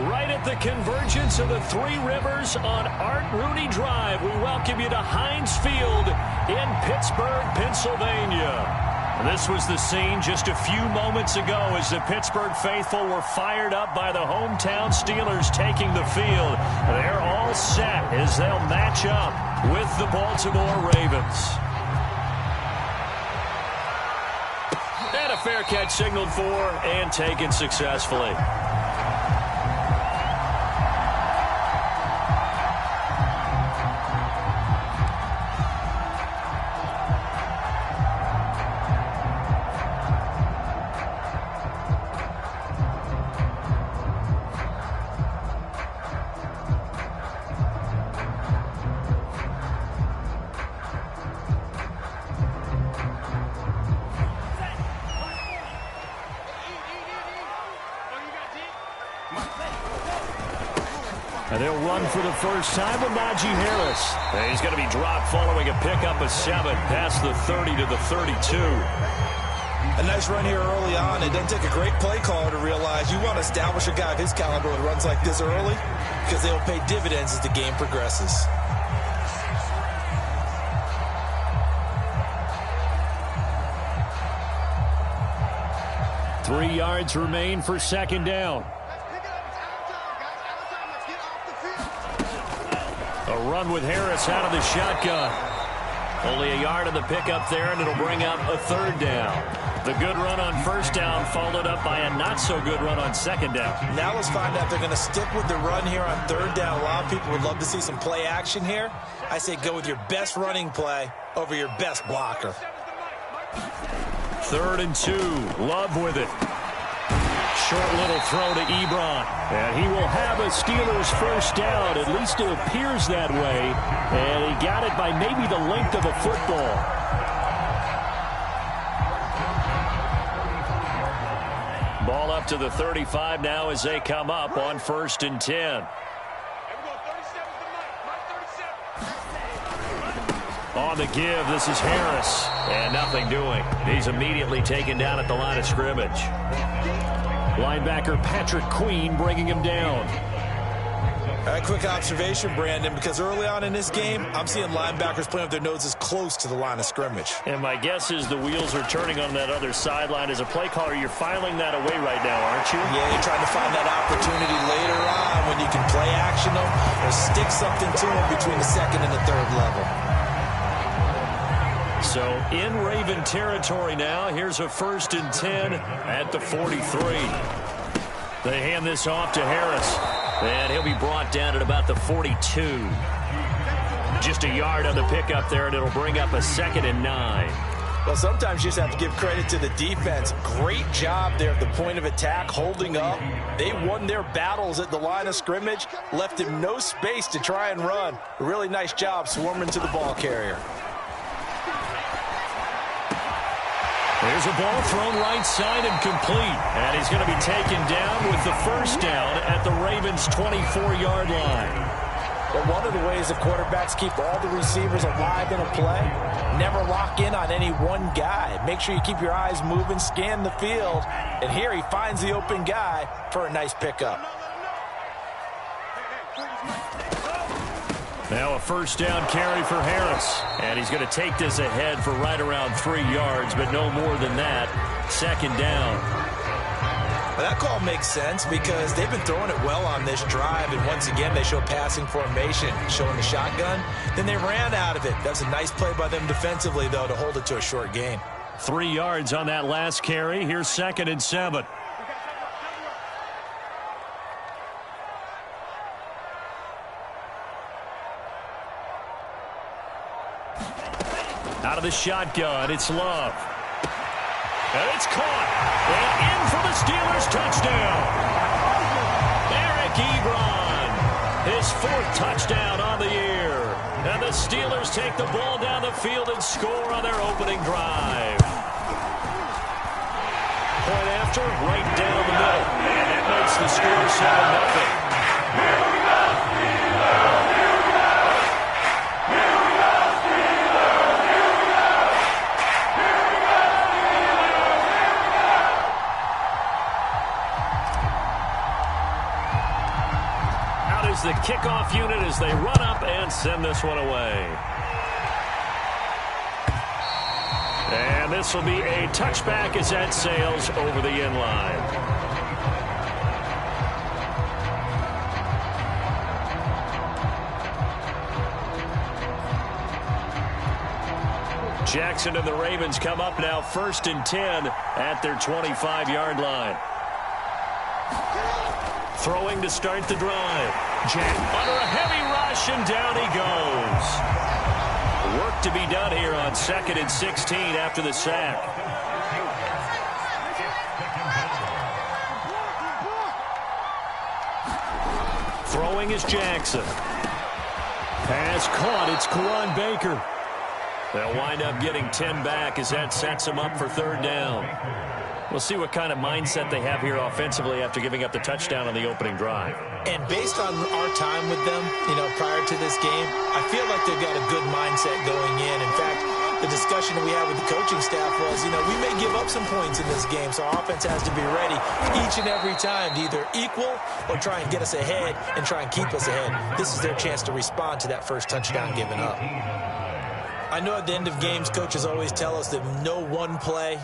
Right at the convergence of the Three Rivers on Art Rooney Drive, we welcome you to Heinz Field in Pittsburgh, Pennsylvania. This was the scene just a few moments ago as the Pittsburgh faithful were fired up by the hometown Steelers taking the field. They're all set as they'll match up with the Baltimore Ravens. And a fair catch signaled for and taken successfully. And they'll run for the first time with Najee Harris. And he's going to be dropped following a pickup of 7 past the 30 to the 32. A nice run here early on. It doesn't take a great play caller to realize you want to establish a guy of his caliber with runs like this early because they will pay dividends as the game progresses. Three yards remain for second down. A run with Harris out of the shotgun. Only a yard of the pickup there, and it'll bring up a third down. The good run on first down followed up by a not-so-good run on second down. Now let's find out if they're going to stick with the run here on third down. A lot of people would love to see some play action here. I say go with your best running play over your best blocker. 3rd and 2. Love with it. Short little throw to Ebron. And he will have a Steelers first down. At least it appears that way. And he got it by maybe the length of a football. Ball up to the 35 now as they come up on 1st and 10. On the give, this is Harris. And nothing doing. He's immediately taken down at the line of scrimmage. Linebacker Patrick Queen bringing him down. A quick observation, Brandon, because early on in this game, I'm seeing linebackers playing with their noses close to the line of scrimmage. And my guess is the wheels are turning on that other sideline. As a play caller, you're filing that away right now, aren't you? Yeah, you're trying to find that opportunity later on when you can play action them or stick something to them between the 2nd and the 3rd level. So in Raven territory now, here's a 1st and 10 at the 43. They hand this off to Harris, and he'll be brought down at about the 42. Just a yard on the pickup there, and it'll bring up a 2nd and 9. Well, sometimes you just have to give credit to the defense. Great job there at the point of attack, holding up. They won their battles at the line of scrimmage, left him no space to try and run. A really nice job swarming to the ball carrier. There's a ball thrown right side and complete. And he's going to be taken down with the first down at the Ravens' 24-yard line. But one of the ways the quarterbacks keep all the receivers alive in a play, never lock in on any one guy. Make sure you keep your eyes moving, scan the field. And here he finds the open guy for a nice pickup. Now a first down carry for Harris. And he's going to take this ahead for right around 3 yards, but no more than that. 2nd down. Well, that call makes sense because they've been throwing it well on this drive, and once again they show passing formation, showing the shotgun. Then they ran out of it. That's a nice play by them defensively, though, to hold it to a short gain. 3 yards on that last carry. Here's 2nd and 7. Out of the shotgun, it's Love. And it's caught. And in for the Steelers touchdown. Eric Ebron, his 4th touchdown on the year. And the Steelers take the ball down the field and score on their opening drive. Point after, right down the middle. And that makes the score 7-0. kickoff unit as they run up and send this one away. And this will be a touchback as that sails over the end line. Jackson and the Ravens come up now 1st and 10 at their 25-yard line. Throwing to start the drive. Jack under a heavy rush, and down he goes. Work to be done here on 2nd and 16 after the sack. Throwing is Jackson. Pass caught. It's Karan Baker. They'll wind up getting 10 back as that sets them up for 3rd down. We'll see what kind of mindset they have here offensively after giving up the touchdown on the opening drive. And based on our time with them, prior to this game, I feel like they've got a good mindset going in. In fact, the discussion that we had with the coaching staff was, we may give up some points in this game, so our offense has to be ready each and every time to either equal or try and get us ahead and try and keep us ahead. This is their chance to respond to that first touchdown given up. I know at the end of games, coaches always tell us that no one play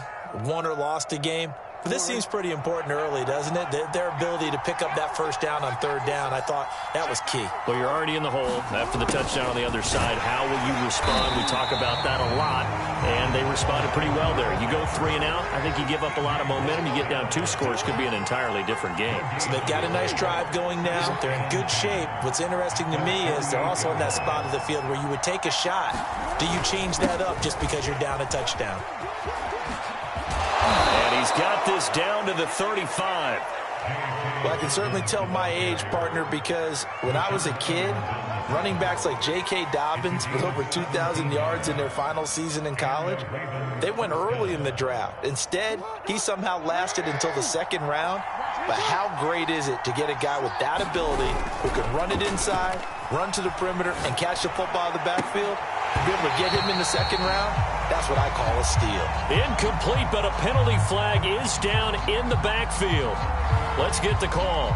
won or lost a game. But this seems pretty important early, doesn't it? Their ability to pick up that first down on 3rd down, I thought that was key. Well, you're already in the hole after the touchdown on the other side. How will you respond? We talk about that a lot, and they responded pretty well there. You go 3 and out, I think you give up a lot of momentum. You get down 2 scores, could be an entirely different game. So they've got a nice drive going now. They're in good shape. What's interesting to me is they're also in that spot of the field where you would take a shot. Do you change that up just because you're down a touchdown? And he's got this down to the 35. Well, I can certainly tell my age, partner, because when I was a kid, running backs like J.K. Dobbins with over 2,000 yards in their final season in college, they went early in the draft. Instead, he somehow lasted until the 2nd round. But how great is it to get a guy with that ability who can run it inside, run to the perimeter, and catch the football in the backfield? Be able to get him in the 2nd round? That's what I call a steal. Incomplete, but a penalty flag is down in the backfield. Let's get the call.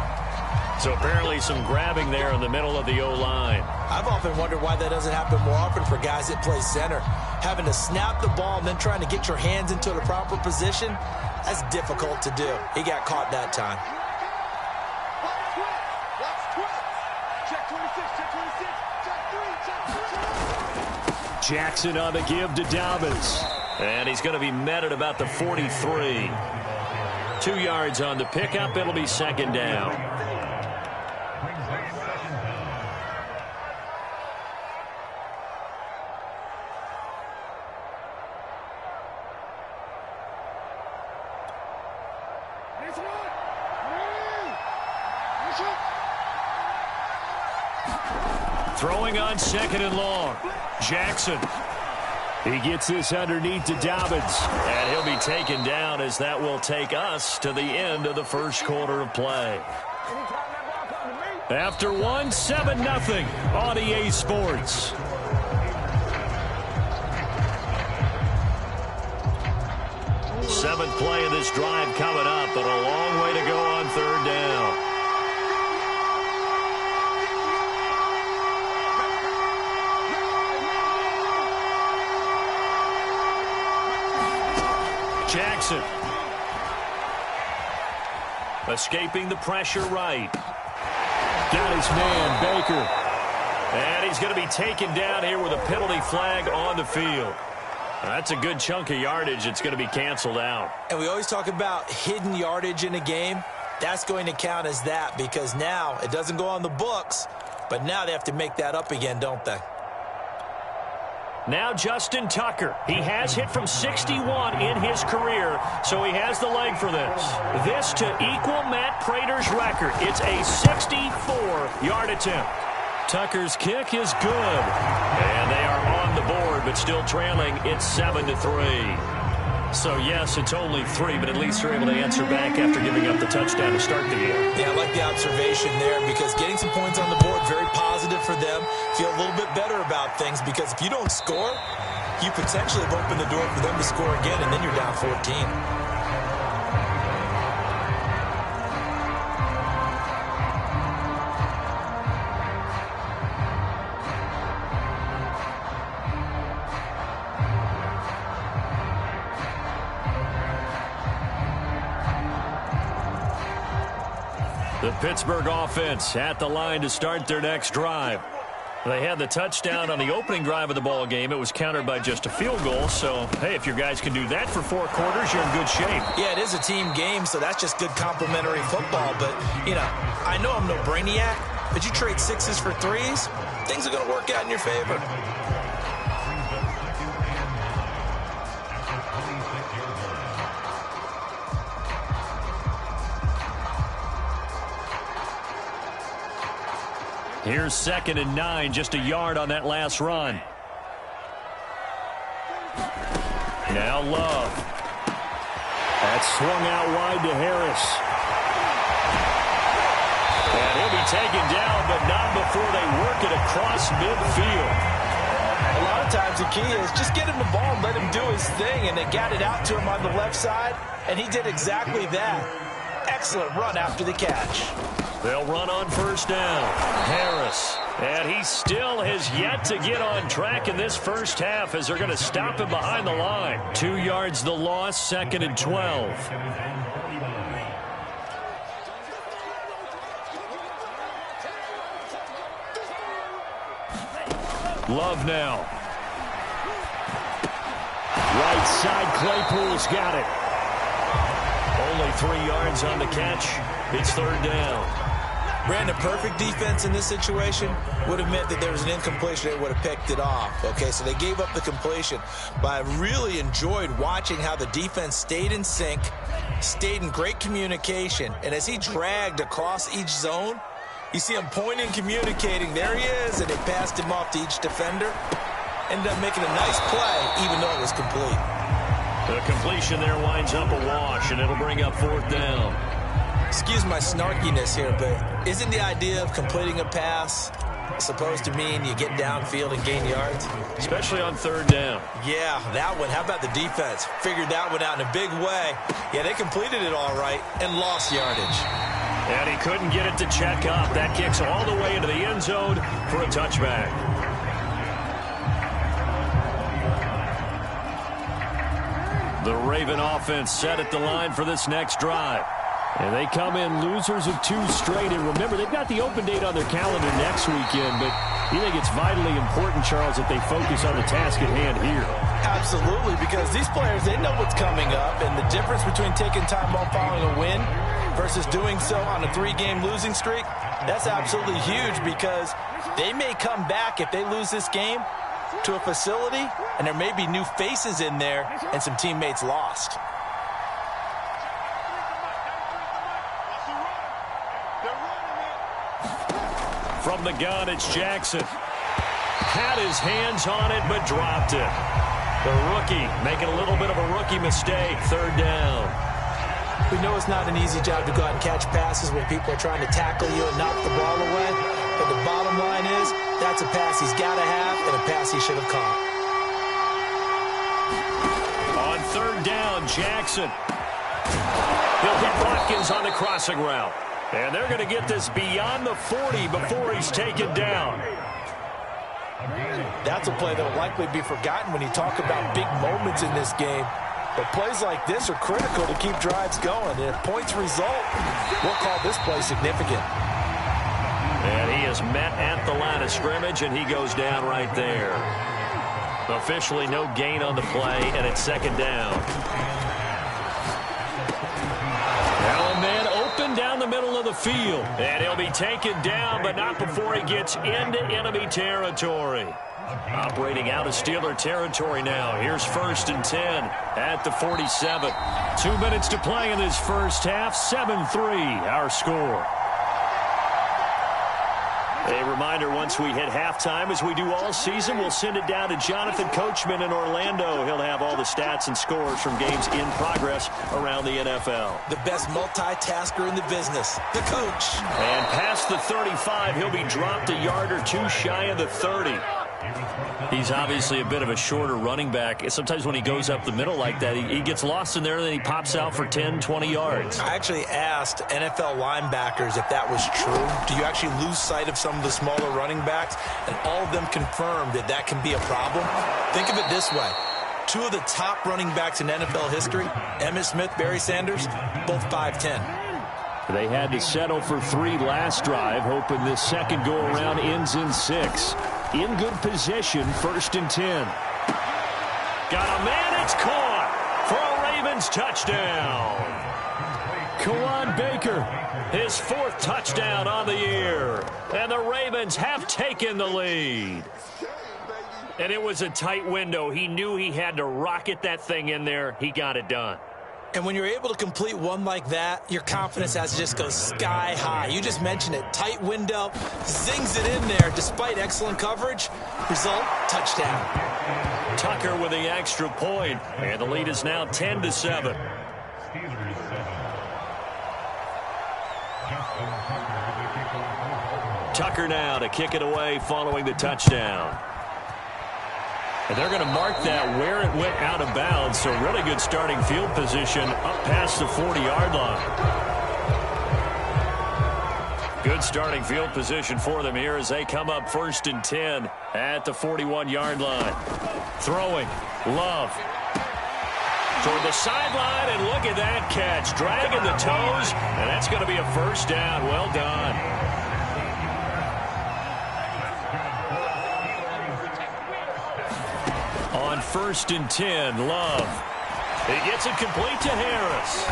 So apparently some grabbing there in the middle of the O-line. I've often wondered why that doesn't happen more often for guys that play center. Having to snap the ball and then trying to get your hands into the proper position, that's difficult to do. He got caught that time. Jackson on the give to Dobbins. And he's going to be met at about the 43. 2 yards on the pickup. It'll be 2nd down. Throwing on 2nd and long. Jackson. He gets this underneath to Dobbins. And he'll be taken down as that will take us to the end of the 1st quarter of play. After 1, 7-0 on EA Sports. Seventh play of this drive coming up, but a long way to go on 3rd down. Jackson. Escaping the pressure right. Got his man, Baker. And he's going to be taken down here with a penalty flag on the field. That's a good chunk of yardage. It's going to be canceled out. And we always talk about hidden yardage in a game. That's going to count as that because now it doesn't go on the books, but now they have to make that up again, don't they? Now Justin Tucker. He has hit from 61 in his career, so he has the leg for this. This to equal Matt Prater's record. It's a 64-yard attempt. Tucker's kick is good. And they are on the board, but still trailing. It's 7-3. So, yes, it's only 3, but at least they're able to answer back after giving up the touchdown to start the game. Yeah, I like the observation there because getting some points on the board, very positive for them. Feel a little bit better about things because if you don't score, you potentially have opened the door for them to score again, and then you're down 14. The Pittsburgh offense at the line to start their next drive. They had the touchdown on the opening drive of the ball game. It was countered by just a field goal. So, hey, if your guys can do that for 4 quarters, you're in good shape. Yeah, it is a team game, so that's just good complementary football. But, you know, I know I'm no brainiac, but you trade 6s for 3s, things are going to work out in your favor. Here's 2nd and 9, just a yard on that last run. Now Love. That's swung out wide to Harris. And he'll be taken down, but not before they work it across midfield. A lot of times the key is just get him the ball and let him do his thing, and they got it out to him on the left side, and he did exactly that. Excellent run after the catch. They'll run on 1st down. Harris. And he still has yet to get on track in this first half as they're going to stop him behind the line. 2 yards the loss, 2nd and 12. Love now. Right side, Claypool's got it. Only 3 yards on the catch. It's 3rd down. Brandon, perfect defense in this situation would have meant that there was an incompletion. They would have picked it off. Okay, so they gave up the completion. But I really enjoyed watching how the defense stayed in sync, stayed in great communication. And as he dragged across each zone, you see him pointing, communicating. There he is, and they passed him off to each defender. Ended up making a nice play, even though it was complete. The completion there winds up a wash, and it'll bring up 4th down. Excuse my snarkiness here, but isn't the idea of completing a pass supposed to mean you get downfield and gain yards? Especially on 3rd down. Yeah, that one. How about the defense? Figured that one out in a big way. Yeah, they completed it all right and lost yardage. And he couldn't get it to check up. That kicks all the way into the end zone for a touchback. The Raven offense set at the line for this next drive. And they come in losers of 2 straight. And remember, they've got the open date on their calendar next weekend. But you think it's vitally important, Charles, that they focus on the task at hand here? Absolutely, because these players, they know what's coming up. And the difference between taking time off following a win versus doing so on a 3-game losing streak, that's absolutely huge, because they may come back if they lose this game to a facility, and there may be new faces in there and some teammates lost. From the gun, it's Jackson. Had his hands on it, but dropped it. The rookie making a little bit of a rookie mistake. 3rd down. We know it's not an easy job to go out and catch passes when people are trying to tackle you and knock the ball away. But the bottom line is, that's a pass he's got to have and a pass he should have caught. On 3rd down, Jackson. He'll hit Watkins on the crossing route. And they're going to get this beyond the 40 before he's taken down. That's a play that will likely be forgotten when you talk about big moments in this game. But plays like this are critical to keep drives going. And if points result, we'll call this play significant. And he is met at the line of scrimmage, and he goes down right there. Officially no gain on the play, and it's 2nd down. Now a man open down the middle of the field. And he'll be taken down, but not before he gets into enemy territory. Operating out of Steeler territory now. Here's 1st and 10 at the 47. 2 minutes to play in this first half. 7-3 our score. A reminder, once we hit halftime, as we do all season, we'll send it down to Jonathan Coachman in Orlando. He'll have all the stats and scores from games in progress around the NFL. The best multitasker in the business, the coach. And past the 35, he'll be dropped a yard or 2 shy of the 30. He's obviously a bit of a shorter running back. Sometimes when he goes up the middle like that, he gets lost in there, and then he pops out for 10, 20 yards. I actually asked NFL linebackers if that was true. Do you actually lose sight of some of the smaller running backs? And all of them confirmed that that can be a problem. Think of it this way. 2 of the top running backs in NFL history, Emmitt Smith, Barry Sanders, both 5'10". They had to settle for 3 last drive, hoping this second go-around ends in 6. In good position, 1st and 10. Got a man, it's caught for a Ravens touchdown. Kawan Baker, his 4th touchdown on the year. And the Ravens have taken the lead. And it was a tight window. He knew he had to rocket that thing in there. He got it done. And when you're able to complete one like that, your confidence has to just go sky high. You just mentioned it. Tight window, zings it in there despite excellent coverage. Result, touchdown. Tucker with the extra point, and the lead is now 10-7. Tucker now to kick it away following the touchdown. And they're going to mark that where it went out of bounds, so really good starting field position up past the 40-yard line. Good starting field position for them here as they come up 1st and 10 at the 41-yard line. Throwing, Love. Toward the sideline, and look at that catch. Dragging the toes, and that's going to be a 1st down. Well done. On 1st and 10, Love. He gets it complete to Harris.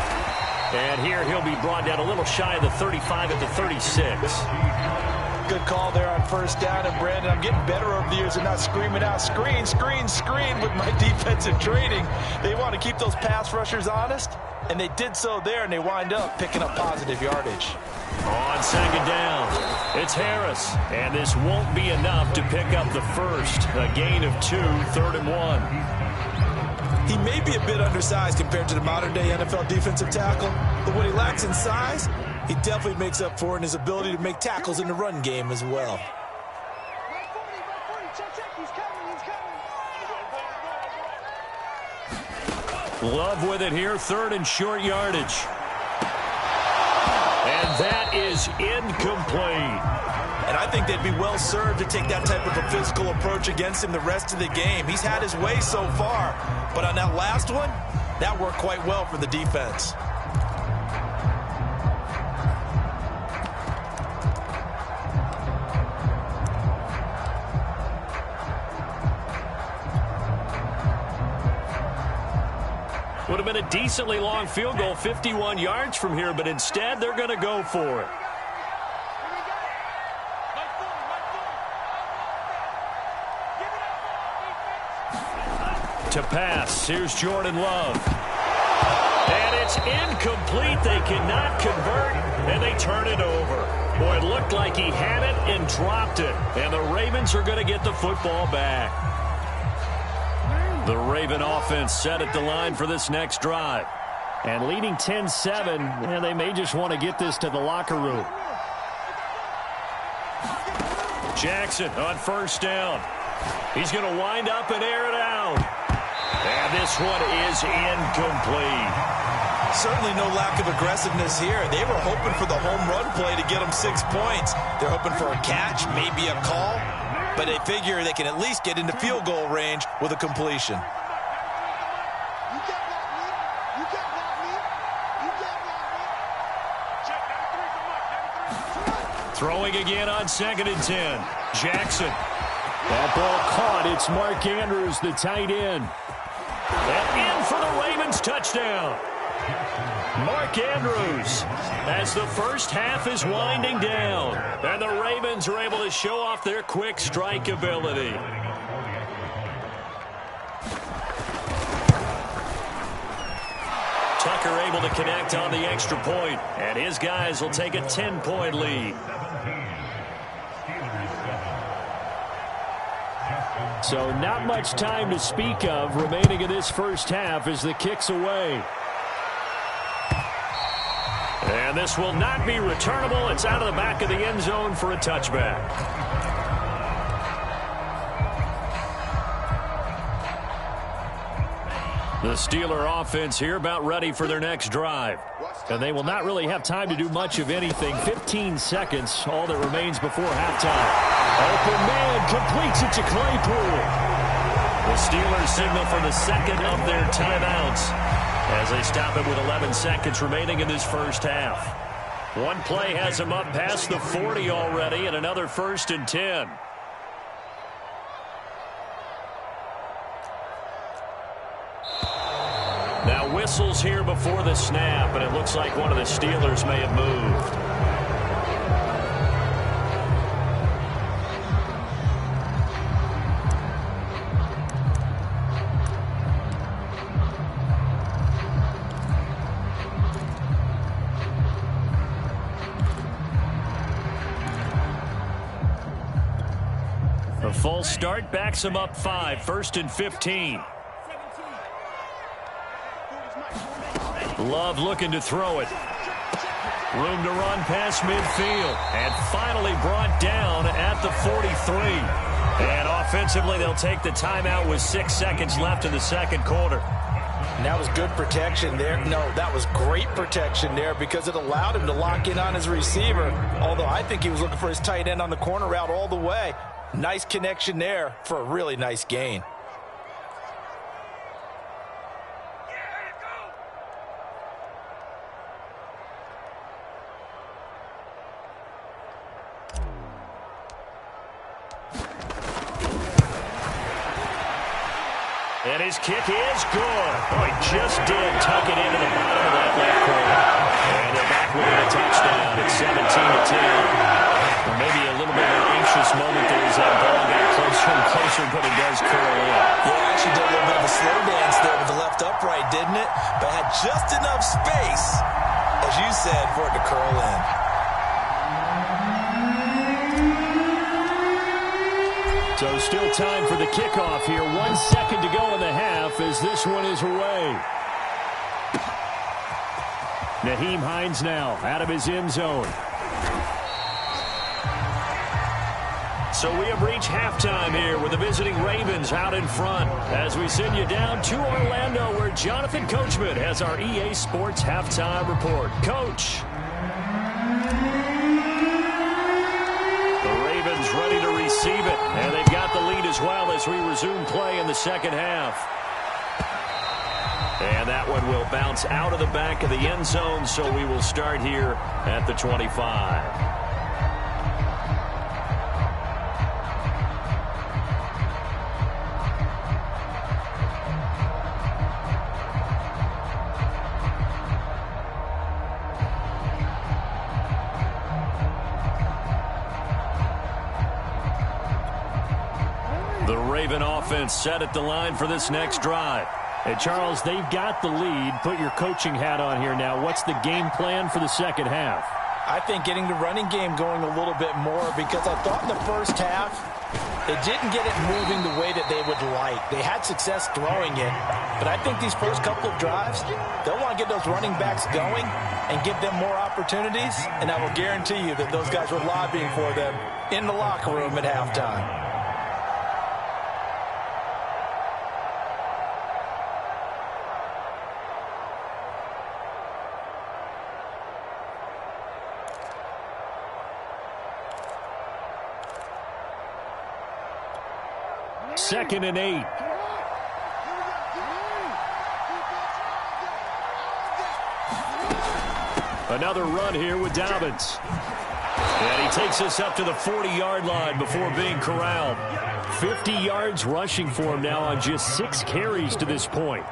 And here he'll be brought down a little shy of the 35 at the 36. Good call there on 1st down. And, Brandon, I'm getting better over the years and not screaming out, screen, screen, screen with my defensive training. They want to keep those pass rushers honest, and they did so there, and they wind up picking up positive yardage. On 2nd down, it's Harris, and this won't be enough to pick up the 1st. A gain of 2, 3rd and 1. He may be a bit undersized compared to the modern-day NFL defensive tackle, but what he lacks in size, he definitely makes up for in his ability to make tackles in the run game as well. Love with it here, 3rd and short yardage. And that is incomplete. And I think they'd be well served to take that type of a physical approach against him the rest of the game. He's had his way so far, but on that last one, that worked quite well for the defense. Would have been a decently long field goal, 51 yards from here, but instead they're going to go for it. To pass, here's Jordan Love. And it's incomplete. They cannot convert, and they turn it over. Boy, it looked like he had it and dropped it. And the Ravens are going to get the football back. The Raven offense set at the line for this next drive. And leading 10-7, and they may just want to get this to the locker room. Jackson on 1st down. He's going to wind up and air it out. And this one is incomplete. Certainly no lack of aggressiveness here. They were hoping for the home run play to get them 6 points. They're hoping for a catch, maybe a call. But they figure they can at least get into field goal range with a completion. Throwing again on 2nd and 10. Jackson. That ball caught. It's Mark Andrews, the tight end. And in for the Ravens touchdown. Mark Andrews, as the first half is winding down, and the Ravens are able to show off their quick strike ability. Tucker able to connect on the extra point, and his guys will take a 10-point lead. So not much time to speak of remaining in this first half as the kick's away. And this will not be returnable. It's out of the back of the end zone for a touchback. The Steeler offense here about ready for their next drive. And they will not really have time to do much of anything. 15 seconds, all that remains before halftime. Open man completes it to Claypool. The Steelers signal for the second of their timeouts as they stop it with 11 seconds remaining in this first half. One play has him up past the 40 already, and another 1st and 10. Now whistles here before the snap, and it looks like one of the Steelers may have moved. A full start backs him up 5, 1st and 15. Love looking to throw it. Room to run past midfield. And finally brought down at the 43. And offensively, they'll take the timeout with 6 seconds left in the second quarter. And that was good protection there. No, that was great protection there because it allowed him to lock in on his receiver. Although I think he was looking for his tight end on the corner route all the way. Nice connection there for a really nice gain. And his kick is good. Oh, he just did tuck it into the bottom of that left corner. And they're back with a touchdown. It's 17-10. Or maybe a little bit of an anxious moment there as that ball got closer and closer, but it does curl in. Yeah, actually did a little bit of a slow dance there with the left upright, didn't it? But had just enough space, as you said, for it to curl in. So still time for the kickoff here. 1 second to go in the half as this one is away. Nyheim Hines now out of his end zone. So we have reached halftime here with the visiting Ravens out in front as we send you down to Orlando where Jonathan Coachman has our EA Sports halftime report. Coach. The Ravens ready to receive it, and they've got the lead as well as we resume play in the second half. And that one will bounce out of the back of the end zone, so we will start here at the 25. The Raven offense set at the line for this next drive. Hey, Charles, they've got the lead. Put your coaching hat on here now. What's the game plan for the second half? I think getting the running game going a little bit more because I thought in the first half it didn't get it moving the way that they would like. They had success throwing it, but I think these first couple of drives, they'll want to get those running backs going and give them more opportunities, and I will guarantee you that those guys were lobbying for them in the locker room at halftime. Second and 8. Another run here with Dobbins. And he takes us up to the 40-yard line before being corralled. 50 yards rushing for him now on just 6 carries to this point.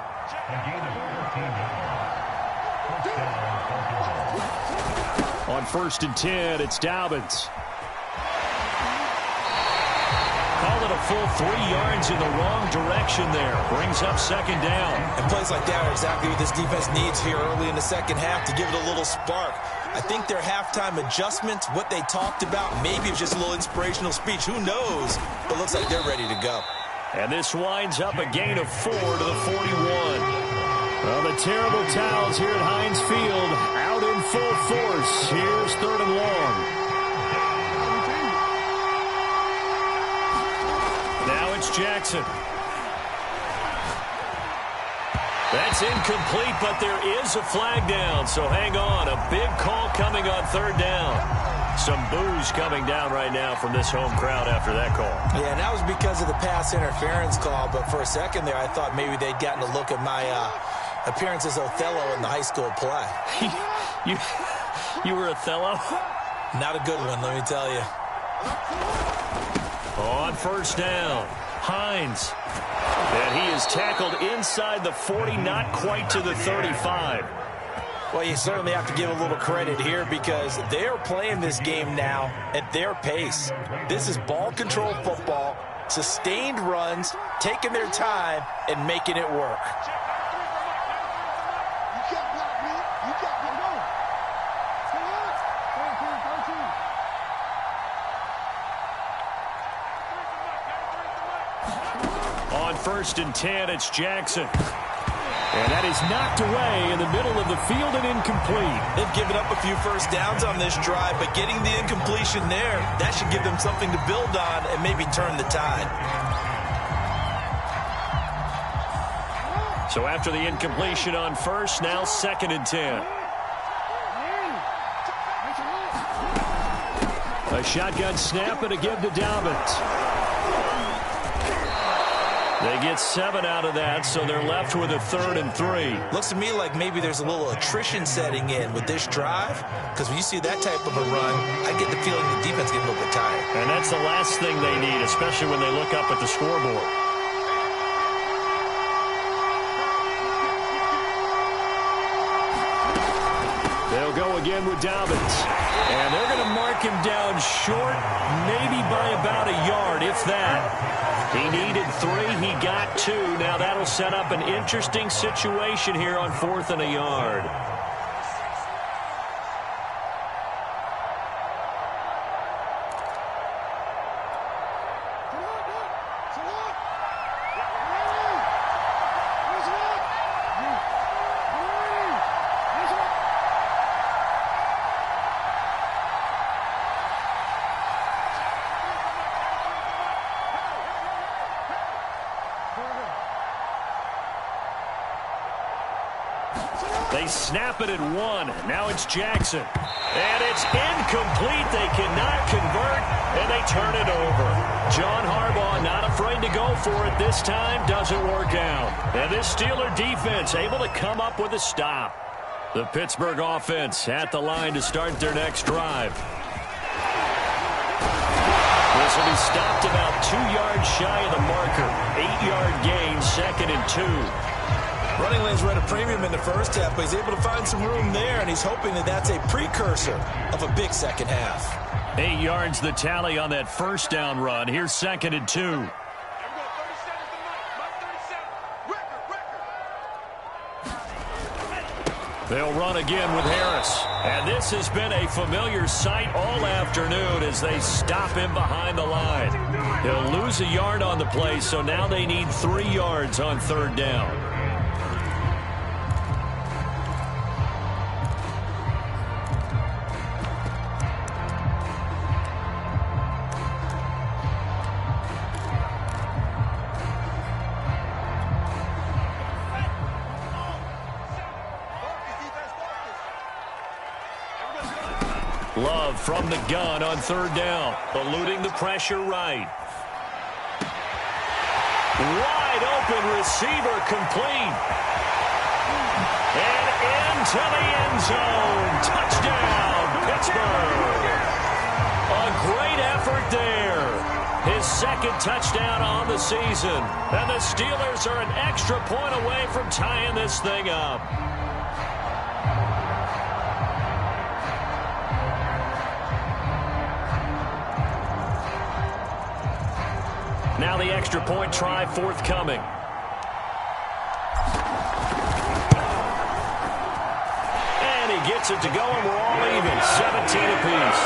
On 1st and 10, it's Dobbins. Call it a full 3 yards in the wrong direction there. Brings up second down. And plays like that are exactly what this defense needs here early in the second half to give it a little spark. I think their halftime adjustments, what they talked about, maybe it's just a little inspirational speech. Who knows? But looks like they're ready to go. And this winds up a gain of 4 to the 41. Well, the terrible towels here at Heinz Field out in full force. Here's 3rd and long. Now it's Jackson. That's incomplete, but there is a flag down, so hang on. A big call coming on 3rd down. Some boos coming down right now from this home crowd after that call. Yeah, and that was because of the pass interference call, but for a second there I thought maybe they'd gotten a look at my appearance as Othello in the high school play. You were Othello? Not a good one, let me tell you. On first down, Hines. And he is tackled inside the 40, not quite to the 35. Well, you certainly have to give a little credit here because they are playing this game now at their pace. This is ball control football, sustained runs, taking their time, and making it work. On first and 10, it's Jackson. And that is knocked away in the middle of the field and incomplete. They've given up a few first downs on this drive, but getting the incompletion there, that should give them something to build on and maybe turn the tide. So after the incompletion on first, now second and 10. A shotgun snap and a give to Dobbins. They get 7 out of that, so they're left with a 3rd and 3. Looks to me like maybe there's a little attrition setting in with this drive, because when you see that type of a run, I get the feeling the defense getting a little bit tired. And that's the last thing they need, especially when they look up at the scoreboard. They'll go again with Dobbins. And they're going to mark him down short, maybe by about a yard, if that. He needed 3, he got 2. Now that'll set up an interesting situation here on 4th and a yard. They snap it at 1. Now it's Jackson. And it's incomplete. They cannot convert, and they turn it over. John Harbaugh not afraid to go for it this time. Doesn't work out. And this Steeler defense able to come up with a stop. The Pittsburgh offense at the line to start their next drive. This will be stopped about 2 yards shy of the marker. 8-yard gain, 2nd and 2. Running lanes were at a premium in the first half, but he's able to find some room there, and he's hoping that that's a precursor of a big second half. 8 yards the tally on that first down run. Here's 2nd and 2. They'll run again with Harris. And this has been a familiar sight all afternoon as they stop him behind the line. He'll lose a yard on the play, so now they need 3 yards on 3rd down. Love from the gun on 3rd down, eluding the pressure right. Wide open receiver complete. And into the end zone. Touchdown, Pittsburgh. A great effort there. His 2nd touchdown on the season. And the Steelers are an extra point away from tying this thing up. Now the extra point try forthcoming. And he gets it to go, and we're all even. 17 apiece.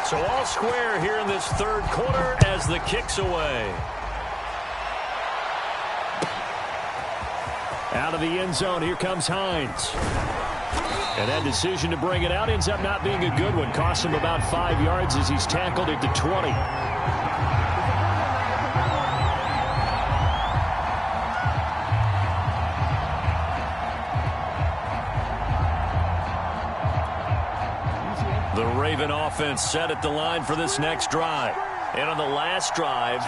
So all square here in this 3rd quarter as the kick's away. Out of the end zone, here comes Hines. And that decision to bring it out ends up not being a good one. Costs him about 5 yards as he's tackled at the 20. Raven offense set at the line for this next drive. And on the last drive,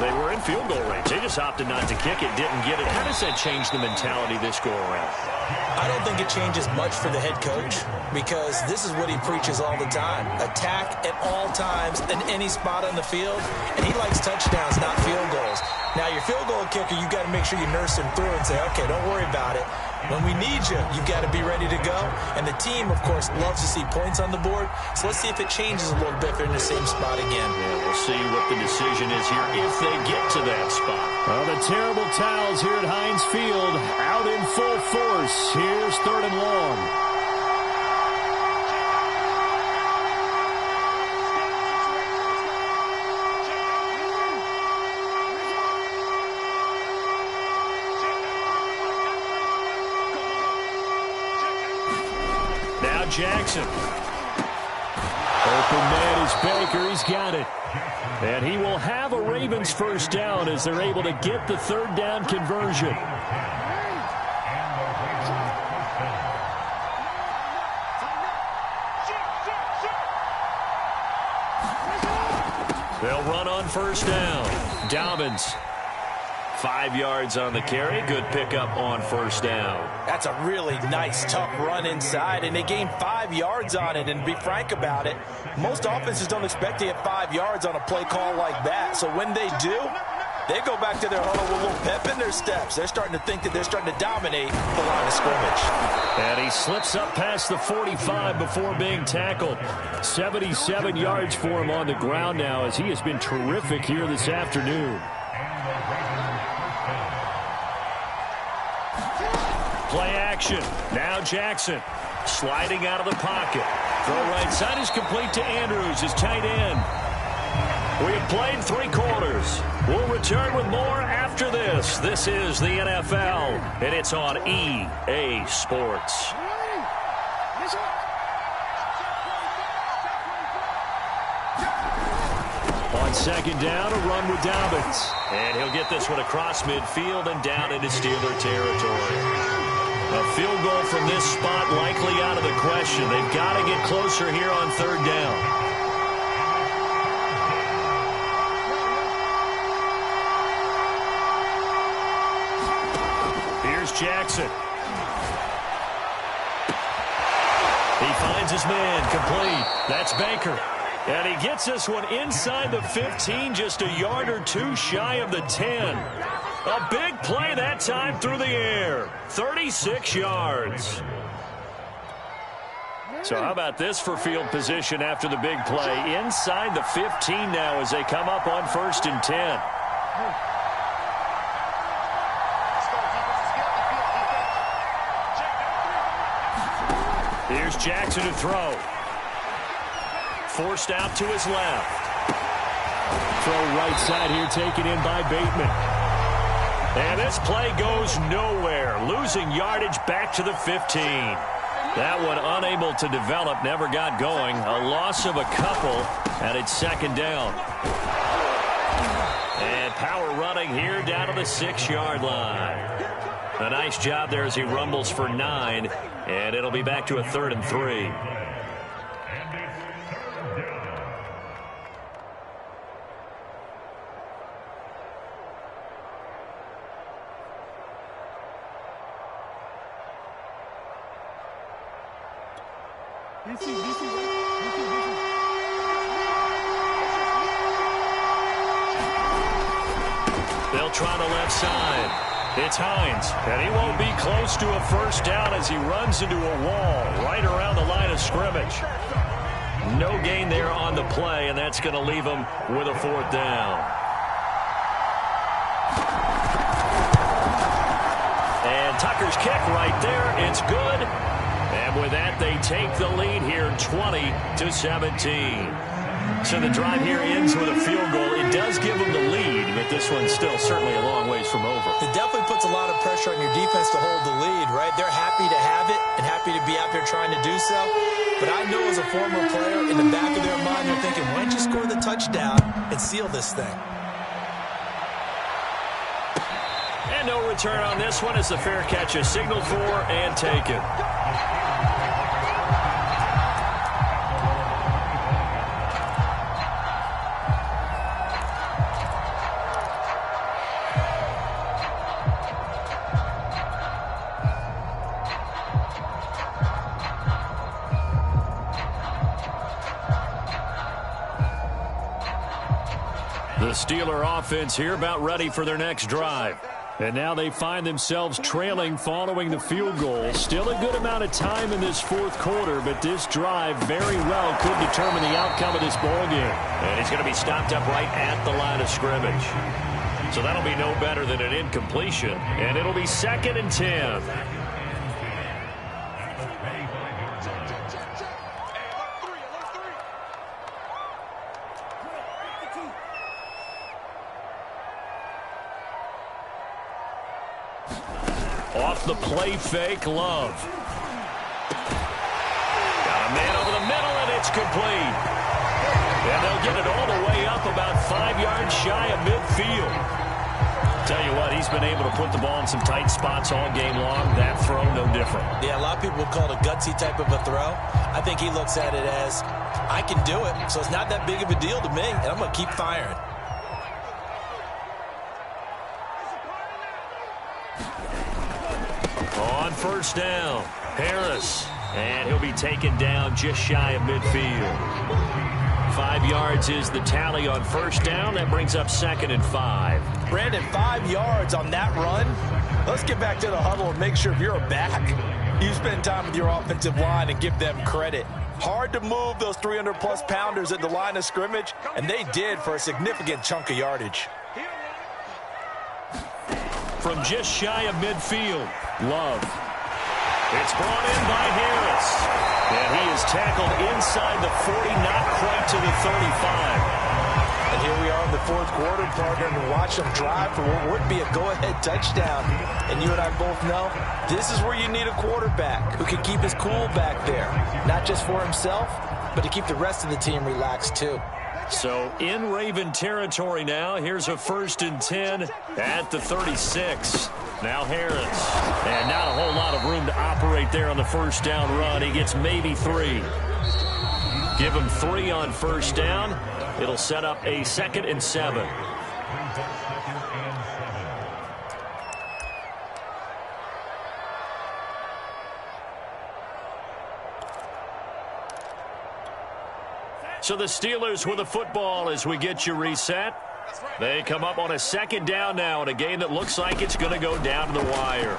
they were in field goal range. They just opted not to kick it, didn't get it. How does that change the mentality this go-around? I don't think it changes much for the head coach because this is what he preaches all the time. Attack at all times in any spot on the field, and he likes touchdowns, not field goals. Now, your field goal kicker, you got to make sure you nurse him through and say, okay, don't worry about it. When we need you, you've got to be ready to go. And the team, of course, loves to see points on the board. So let's see if it changes a little bit if they're in the same spot again. Yeah, we'll see what the decision is here if they get to that spot. Well, the terrible towels here at Heinz Field out in full force. Here's 3rd and long. Jackson. Open man is Baker. He's got it. And he will have a Ravens first down as they're able to get the 3rd down conversion. They'll run on first down. Dobbins. 5 yards on the carry. Good pickup on first down. That's a really nice, tough run inside, and they gained 5 yards on it. And to be frank about it, most offenses don't expect to get 5 yards on a play call like that. So when they do, they go back to their huddle with a little pep in their steps. They're starting to think that they're starting to dominate the line of scrimmage. And he slips up past the 45 before being tackled. 77 yards for him on the ground now as he has been terrific here this afternoon. Play action. Now Jackson sliding out of the pocket. Throw right side is complete to Andrews, his tight end. We have played 3 quarters. We'll return with more after this. This is the NFL, and it's on EA Sports. On 2nd down, a run with Dobbins. And he'll get this one across midfield and down into Steeler territory. A field goal from this spot likely out of the question. They've got to get closer here on 3rd down. Here's Jackson. He finds his man, complete. That's Baker. And he gets this one inside the 15, just a yard or 2 shy of the 10. A big play that time through the air. 36 yards. So how about this for field position after the big play? Inside the 15 now as they come up on 1st and 10. Here's Jackson to throw. Forced out to his left. Throw right side here taken in by Bateman. And this play goes nowhere. Losing yardage back to the 15. That one unable to develop, never got going. A loss of a couple, and it's 2nd down. And power running here down to the 6-yard line. A nice job there as he rumbles for 9, and it'll be back to a 3rd and 3. They'll try the left side. It's Hines, and he won't be close to a first down as he runs into a wall right around the line of scrimmage. No gain there on the play, and that's going to leave him with a 4th down. And Tucker's kick right there. It's good. And with that, they take the lead here 20-17. So the drive here ends with a field goal. It does give them the lead, but this one's still certainly a long ways from over. It definitely puts a lot of pressure on your defense to hold the lead, right? They're happy to have it and happy to be out there trying to do so. But I know as a former player, in the back of their mind, they're thinking, why don't you score the touchdown and seal this thing? And no return on this one as the fair catch is signaled for and taken. Steeler offense here about ready for their next drive. And now they find themselves trailing following the field goal. Still a good amount of time in this fourth quarter, but this drive very well could determine the outcome of this ball game. And he's going to be stopped up right at the line of scrimmage. So that'll be no better than an incompletion, and it'll be 2nd and 10. Off the play fake, Love. Got a man over the middle, and it's complete. And they'll get it all the way up about 5 yards shy of midfield. Tell you what, he's been able to put the ball in some tight spots all game long. That throw, no different. Yeah, a lot of people would call it a gutsy type of a throw. I think he looks at it as, I can do it, so it's not that big of a deal to me, and I'm going to keep firing. On first down, Harris. And he'll be taken down just shy of midfield. 5 yards is the tally on first down. That brings up 2nd and 5. Brandon, 5 yards on that run. Let's get back to the huddle and make sure if you're a back, you spend time with your offensive line and give them credit. Hard to move those 300-plus pounders at the line of scrimmage, and they did for a significant chunk of yardage. From just shy of midfield, Love. It's brought in by Harris. And he is tackled inside the 40, not quite to the 35. And here we are in the fourth quarter, partner, and watch them drive for what would be a go-ahead touchdown. And you and I both know this is where you need a quarterback who can keep his cool back there. Not just for himself, but to keep the rest of the team relaxed too. So in Raven territory now. Here's a 1st and 10 at the 36. Now Harris. And not a whole lot of room to operate there on the first down run. He gets maybe 3. Give him 3 on first down. It'll set up a 2nd and 7. So the Steelers with the football as we get you reset. They come up on a 2nd down now in a game that looks like it's going to go down to the wire.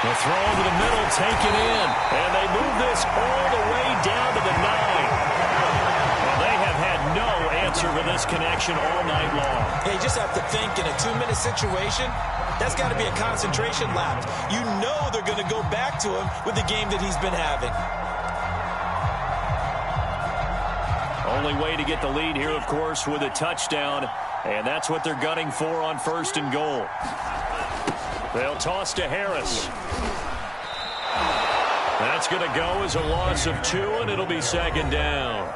The throw over the middle taken in, and they move this all the way down to the 9. Well, they have had no answer for this connection all night long. Yeah, you just have to think in a 2-minute situation, that's got to be a concentration lapse. You know they're going to go back to him with the game that he's been having. Only way to get the lead here, of course, with a touchdown. And that's what they're gunning for on 1st and goal. They'll toss to Harris. That's going to go as a loss of 2, and it'll be 2nd down.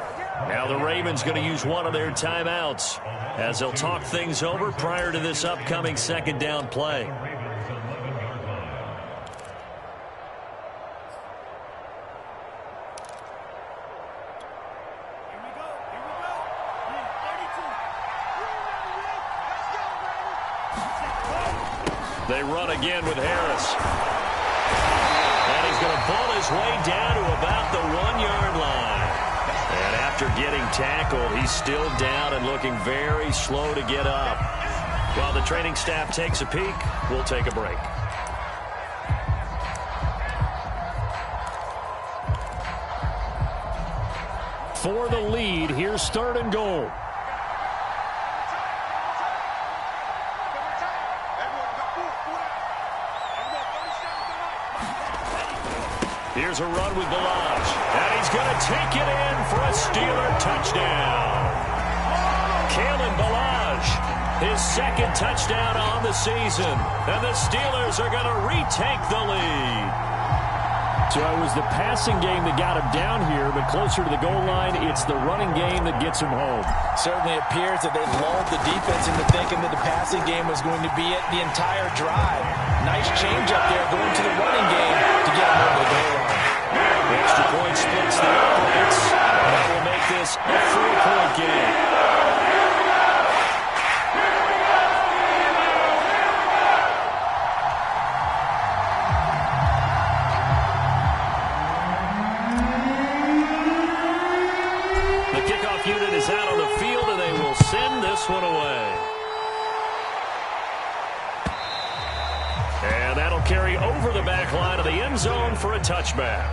Now the Ravens going to use one of their timeouts as they'll talk things over prior to this upcoming 2nd down play. They run again with Harris. And he's going to ball his way down to about the 1-yard line. And after getting tackled, he's still down and looking very slow to get up. While the training staff takes a peek, we'll take a break. For the lead, here's 3rd and goal. Here's a run with Balaj. And he's going to take it in for a Steeler touchdown. Kalen Balaj, his 2nd touchdown on the season. And the Steelers are going to retake the lead. So it was the passing game that got him down here, but closer to the goal line, it's the running game that gets him home. Certainly appears that they lulled the defense into thinking that the passing game was going to be it the entire drive. Nice change up there going to the running game to get him over the goal line. The extra point splits the uprights. That will make this a 4-point game. The kickoff unit is out on the field, and carry over the back line of the end zone for a touchback.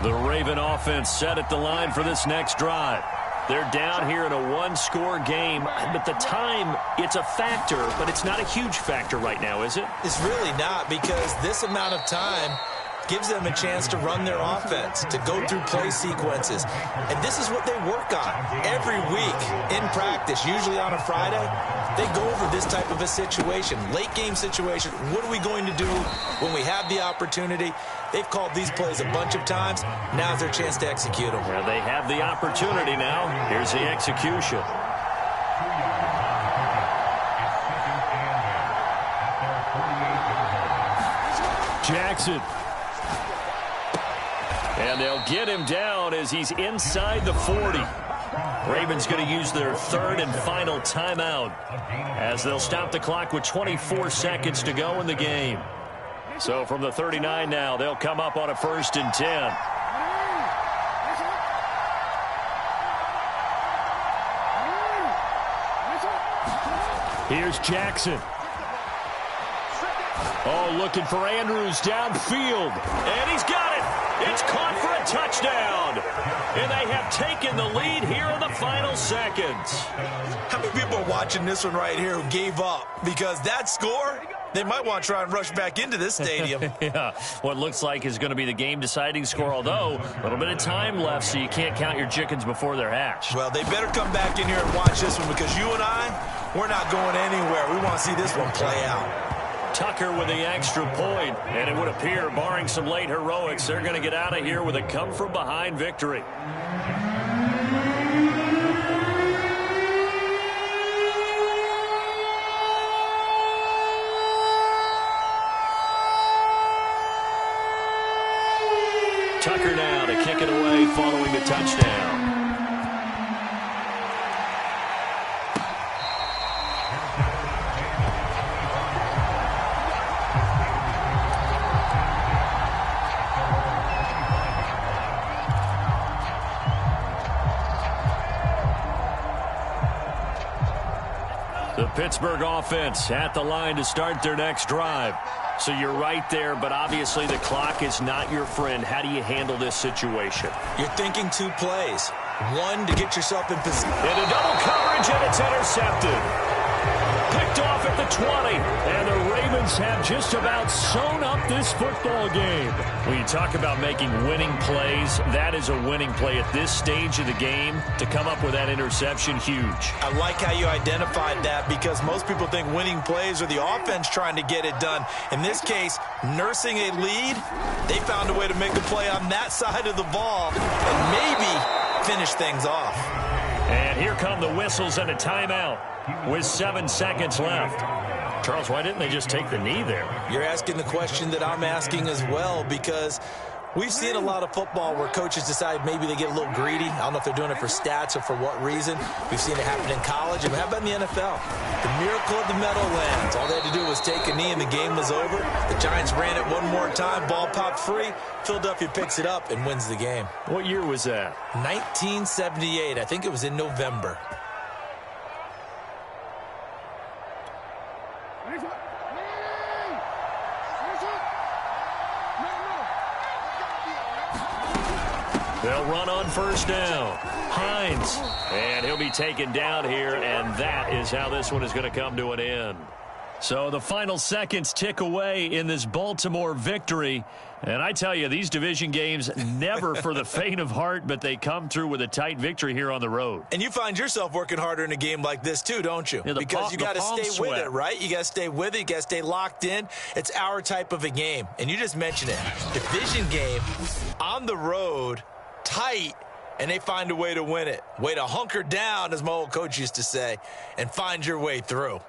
The Raven offense set at the line for this next drive. They're down here in a one-score game, but the time, it's a factor, but it's not a huge factor right now, is it? It's really not, because this amount of time gives them a chance to run their offense, to go through play sequences. And this is what they work on every week in practice, usually on a Friday. They go over this type of a situation, late game situation. What are we going to do when we have the opportunity? They've called these plays a bunch of times. Now's their chance to execute them. Well, they have the opportunity now. Here's the execution. Jackson. And they'll get him down as he's inside the 40. Ravens going to use their third and final timeout as they'll stop the clock with 24 seconds to go in the game. So from the 39 now, they'll come up on a 1st and 10. Here's Jackson. Oh, looking for Andrews downfield. And he's got it. It's caught for a touchdown. And they have taken the lead here in the final seconds. How many people are watching this one right here who gave up? Because that score, they might want to try and rush back into this stadium. Yeah, what looks like is going to be the game-deciding score, although a little bit of time left, so you can't count your chickens before they're hatched. Well, they better come back in here and watch this one, because you and I, we're not going anywhere. We want to see this one play out. Tucker with the extra point, and it would appear, barring some late heroics, they're going to get out of here with a come-from-behind victory. Tucker now to kick it away following the touchdown. The Pittsburgh offense at the line to start their next drive. So you're right there, but obviously the clock is not your friend. How do you handle this situation? You're thinking 2 plays. One, to get yourself in position. And a double coverage, and it's intercepted. Picked off at the 20, and the Ravens have just about sewn up this football game. When you talk about making winning plays, that is a winning play at this stage of the game. To come up with that interception, huge. I like how you identified that, because most people think winning plays are the offense trying to get it done. In this case, nursing a lead, they found a way to make a play on that side of the ball and maybe finish things off. And here come the whistles and a timeout with 7 seconds left. Charles, why didn't they just take the knee there? You're asking the question that I'm asking as well, because we've seen a lot of football where coaches decide maybe they get a little greedy. I don't know if they're doing it for stats or for what reason. We've seen it happen in college, and how about in the NFL? The miracle of the Meadowlands. All they had to do was take a knee, and the game was over. The Giants ran it one more time. Ball popped free. Philadelphia picks it up and wins the game. What year was that? 1978. I think it was in November. They'll run on 1st down. Hines. And he'll be taken down here, and that is how this one is going to come to an end. So the final seconds tick away in this Baltimore victory. And I tell you, these division games, never for the faint of heart, but they come through with a tight victory here on the road. And you find yourself working harder in a game like this too, don't you? Yeah, because you got to stay with it, right? You got to stay with it. You got to stay locked in. It's our type of a game. And you just mentioned it. Division game on the road, tight, and they find a way to win it. Way to hunker down, as my old coach used to say, and find your way through.